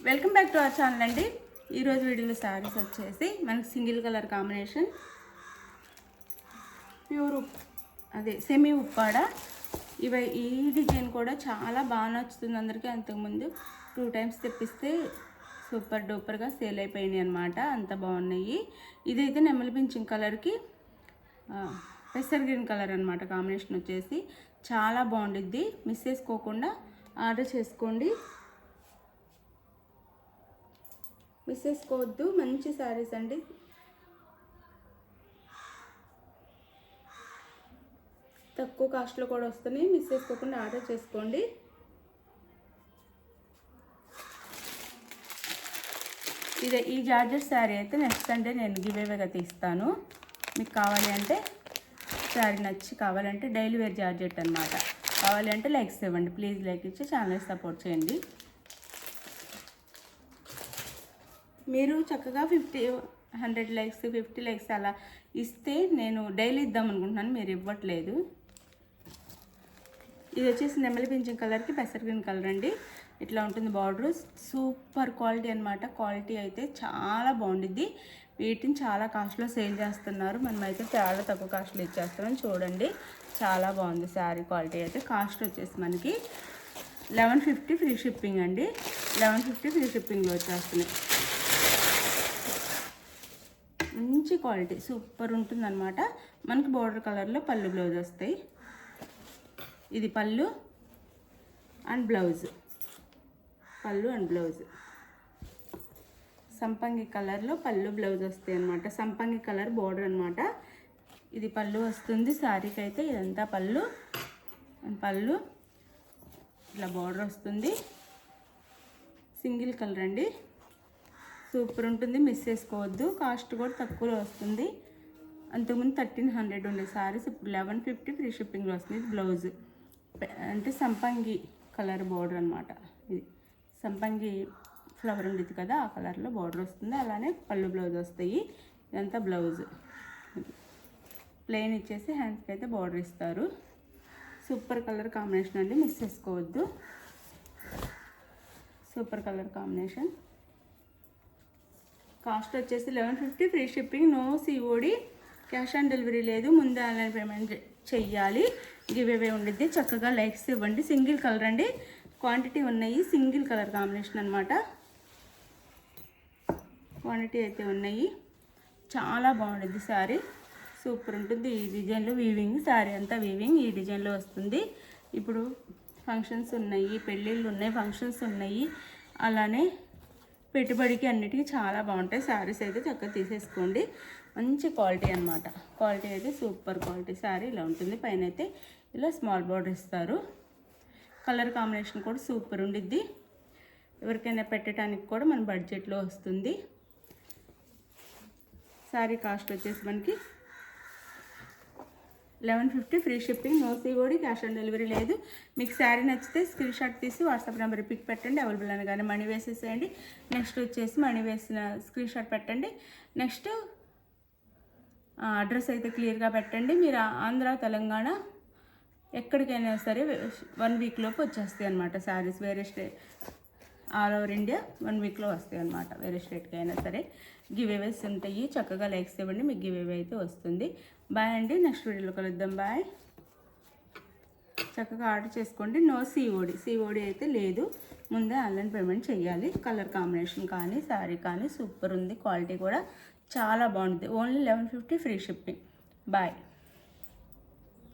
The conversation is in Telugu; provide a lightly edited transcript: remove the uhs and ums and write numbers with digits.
Welcome back to our channel అండి. ఈరోజు వీడియోలో శారీస్ వచ్చేసి మనకి సింగిల్ కలర్ కాంబినేషన్ ప్యూర్ అదే సెమీ ఉప్పాడ. ఈ డిజైన్ కూడా చాలా బాగా నచ్చుతుంది అందరికీ. అంతకుముందు 2 times తెప్పిస్తే సూపర్ డూపర్గా సేల్ అయిపోయినాయి అనమాట. అంత బాగున్నాయి. ఇదైతే నెమలి పింఛన్ కలర్కి పెసర్ గ్రీన్ కలర్ అనమాట. కాంబినేషన్ వచ్చేసి చాలా బాగుండిద్ది. మిస్ చేసుకోకుండా ఆర్డర్ చేసుకోండి, మిస్ చేసుకోవద్దు. మంచి శారీస్ అండి. తక్కువ కాస్ట్లో కూడా వస్తున్నాయి. మిస్ చేసుకోకుండా ఆర్డర్ చేసుకోండి. ఈ జార్జెట్ శారీ అయితే నెక్స్ట్ సండే నేను గివేవేగా తీస్తాను. మీకు కావాలి అంటే శారీ నచ్చి కావాలంటే డైలీ వేర్ జార్జెట్ అనమాట. కావాలి అంటే లైక్స్ ఇవ్వండి ప్లీజ్. లైక్ ఇచ్చి ఛానల్ సపోర్ట్ చేయండి. మీరు చక్కగా 100 లైక్స్ 50 లైక్స్ అలా ఇస్తే నేను డైలీ ఇద్దాం అనుకుంటున్నాను. మీరు ఇవ్వట్లేదు. ఇది వచ్చేసి నెమలి పింఛన్ కలర్కి పెసర్ గ్రీన్ కలర్ అండి. ఇట్లా ఉంటుంది బార్డర్. సూపర్ క్వాలిటీ అనమాట. క్వాలిటీ అయితే చాలా బాగుండిద్ది. వీటిని చాలా కాస్ట్లో సేల్ చేస్తున్నారు. మనమైతే చాలా తక్కువ కాస్ట్లో ఇచ్చేస్తున్నాం. చూడండి చాలా బాగుంది శారీ క్వాలిటీ అయితే. కాస్ట్ వచ్చేసి మనకి 1150 ఫ్రీ షిప్పింగ్ అండి. 1150 ఫ్రీ షిప్పింగ్లో వచ్చేస్తున్నాయి. మంచి క్వాలిటీ సూపర్ ఉంటుంది అనమాట. మనకి బోర్డర్ కలర్లో పళ్ళు బ్లౌజ్ వస్తాయి. ఇది పళ్ళు అండ్ బ్లౌజ్, పళ్ళు అండ్ బ్లౌజ్ సంపంగి కలర్లో పళ్ళు బ్లౌజ్ వస్తాయి అనమాట. సంపంగి కలర్ బోర్డర్ అనమాట. ఇది పళ్ళు వస్తుంది శారీకి అయితే. ఇదంతా పళ్ళు ఇట్లా బోర్డర్ వస్తుంది. సింగిల్ కలర్ అండి. సూపర్ ఉంటుంది. మిస్ చేసుకోవద్దు. కాస్ట్ కూడా తక్కువలో వస్తుంది. అంతకుముందు 1300 ఉండే శారీస్ ఇప్పుడు 1150 ఫ్రీ షిప్పింగ్లో వస్తుంది. ఇది బ్లౌజ్ అంటే సంపంగి కలర్ బోర్డర్ అనమాట. ఇది సంపంగి ఫ్లవర్ ఉండేది కదా, ఆ కలర్లో బోర్డర్ వస్తుంది. అలానే పళ్ళు బ్లౌజ్ వస్తాయి. ఇదంతా బ్లౌజ్ ప్లెయిన్ ఇచ్చేసి హ్యాండ్స్కి అయితే బోర్డర్ ఇస్తారు. సూపర్ కలర్ కాంబినేషన్ అండి. మిస్ చేసుకోవద్దు. Super colour combination. కాస్ట్ వచ్చేసి 1150 free shipping. No COD, cash on delivery లేదు. ముందే ఆన్లైన్ పేమెంట్ చెయ్యాలి. గివేవే ఉండిద్ది. చక్కగా లైక్స్ ఇవ్వండి. సింగిల్ కలర్ అండి. క్వాంటిటీ ఉన్నాయి. సింగిల్ కలర్ కాంబినేషన్ అనమాట. క్వాంటిటీ అయితే ఉన్నాయి. చాలా బాగుంటుంది శారీ. సూపర్ ఉంటుంది. ఈ డిజైన్లో వీవింగ్, శారీ అంతా వీవింగ్ ఈ డిజైన్లో వస్తుంది. ఇప్పుడు ఫంక్షన్స్ ఉన్నాయి, పెళ్ళిళ్ళు ఉన్నాయి, ఫంక్షన్స్ ఉన్నాయి. అలానే పెట్టుబడికి అన్నిటికీ చాలా బాగుంటాయి శారీస్ అయితే. చక్కగా తీసేసుకోండి. మంచి క్వాలిటీ అనమాట. క్వాలిటీ అయితే సూపర్ క్వాలిటీ. శారీ ఇలా ఉంటుంది. పైన అయితే ఇలా స్మాల్ బార్డర్ ఇస్తారు. కలర్ కాంబినేషన్ కూడా సూపర్ ఉండిద్ది. ఎవరికైనా పెట్టడానికి కూడా మన బడ్జెట్లో వస్తుంది. శారీ కాస్ట్ వచ్చేసి మనకి 1150 free shipping. No COD, cash on delivery లేదు. మీకు శారీ నచ్చితే స్క్రీన్ షాట్ తీసి వాట్సాప్ నెంబర్ పిక్ పెట్టండి. అవైలబుల్ అనగానే మనీ వేసేసేయండి. నెక్స్ట్ వచ్చేసి మనీ వేసిన స్క్రీన్ షాట్ పెట్టండి. నెక్స్ట్ అడ్రస్ అయితే క్లియర్గా పెట్టండి. మీరు ఆంధ్ర, తెలంగాణ ఎక్కడికైనా సరే 1 week లోపు వచ్చేస్తాయి అనమాట శారీస్. వేరే స్టేట్ ఆల్ ఓవర్ ఇండియా 1 weekలో వస్తాయి అనమాట. వేరే స్టేట్కి అయినా సరే గివేవేస్ ఉంటాయి. చక్కగా లైక్స్ ఇవ్వండి. మీకు గివేవే అయితే వస్తుంది. బాయ్ అండి. నెక్స్ట్ వీడియోలో కలుద్దాం. బాయ్. చక్కగా ఆర్డర్ చేసుకోండి. నో సిఓడి అయితే లేదు. ముందే ఆన్లైన్ పేమెంట్ చేయాలి. కలర్ కాంబినేషన్ కానీ శారీ కానీ సూపర్ ఉంది. క్వాలిటీ కూడా చాలా బాగుంటుంది. Only 1150 free shipping. బాయ్.